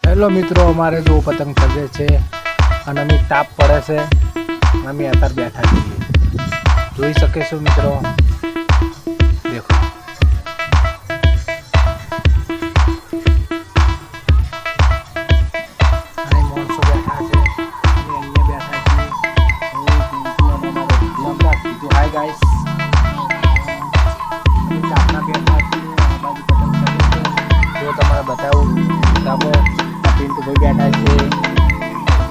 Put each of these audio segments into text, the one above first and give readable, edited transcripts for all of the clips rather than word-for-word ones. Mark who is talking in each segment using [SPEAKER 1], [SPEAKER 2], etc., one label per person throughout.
[SPEAKER 1] Hello મિત્રો, અમારે જો પતંગ ચગે છે અને અમે તાપ પડે છે, અમે અત્યારે બેઠા છીએ, જોઈ શકે છો મિત્રો, દેખો અને માણસો બેઠા છે, અમે અહીંયા બેઠા છીએ. હાય ગાઈસ, અમે તાપના બેઠા છીએ, આ બાજુ પતંગ ચગે છે. જો તમારે બતાવું તાપો પિન્ટુભાઈ બેઠા છે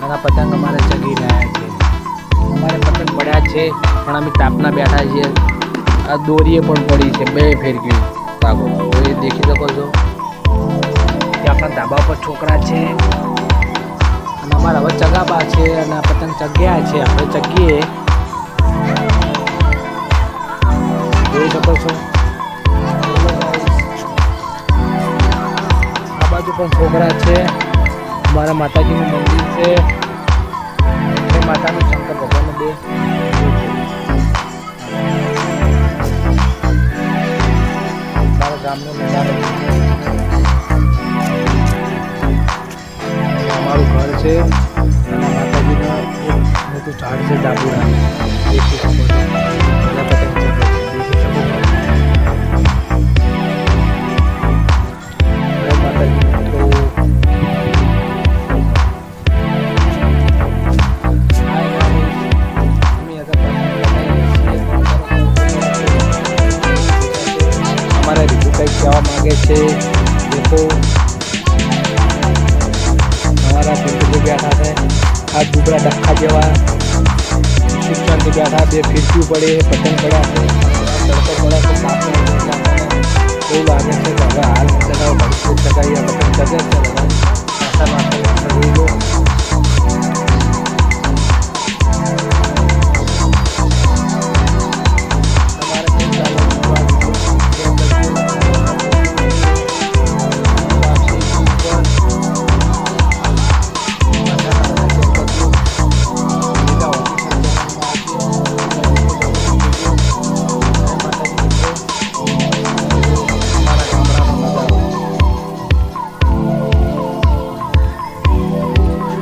[SPEAKER 1] અને પતંગ અમારે ચગી રહ્યા છે. અમારે પતંગ પડ્યા છે પણ અમે તાપના બેઠા છીએ. આ દોરીએ પણ પડી છે, બે ફેરકી તાગો એ દેખી શકો છો. ત્યાં આપણા ધાબા પર છોકરા છે અને અમારે હવે ચગાબા છે અને આ પતંગ ચગ્યા છે. હવે ચગીએ, જોઈ શકો છો. આ બાજુ પણ છોકરા છે. અમારા માતાજીનું મંદિર છે, માતાનું શંકર ભગવાનનું બે મારા ગામનો નજારો. અમારું ઘર છે અને માતાજીનું એક મોટું ઝાડ છે, જાંબુડા. દેખી શકો છો, બધા પતંગ ચગે છે, દેખી શકો છો. માતાજી મિત્રો, અમારા રીતુ કંઈક કહેવા માગે છે. દેખો અમારા પિન્ટુભાઈ બેઠા છે, આ ડુબરા ડખ્ખા જેવા સુખ શાંતિ બેઠા. બે ફીરકી પડે, પતંગ પડ્યા છે, તડકો પડે છે, તાપને એવું લાગે છે કે હવે હાલ ચગાવો ભવિષ્ય ચગાવીએ. પતંગ ચગે છે, પાછા માથે જોઈ લો.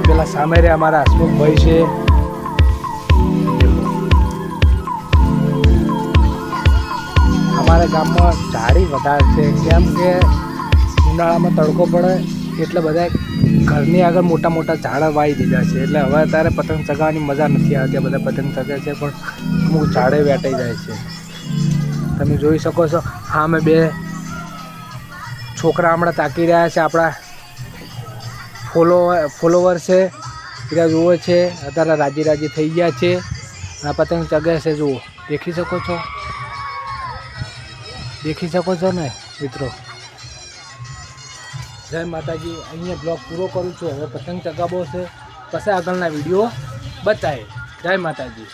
[SPEAKER 1] પેલા સામે રે અમારા હસમુખભાઈ છે. અમારા ગામમાં ઝાડી વધારે છે, કેમ કે ઉનાળામાં તડકો પડે એટલે બધા ઘરની આગળ મોટા મોટા ઝાડ વાવી દીધા છે. એટલે હવે અત્યારે પતંગ ચગાવવાની મજા નથી આવતી. બધા પતંગ ચગે છે પણ અમુક ઝાડે વેટાઈ જાય છે. તમે જોઈ શકો છો, હા અમે બે છોકરા હમણાં તાકી રહ્યા છે. આપણા ફોલોવર છે, બધા જુઓ છે, અત્યારે રાજી રાજી થઈ ગયા છે. આ પતંગ ચગે છે, જુઓ, દેખી શકો છો, દેખી શકો છો ને મિત્રો. જય માતાજી. અહીંયા બ્લોગ પૂરો કરું છું. હવે પતંગ ચગાવો છે, પછી આગળના વિડીયો બતાવે. જય માતાજી.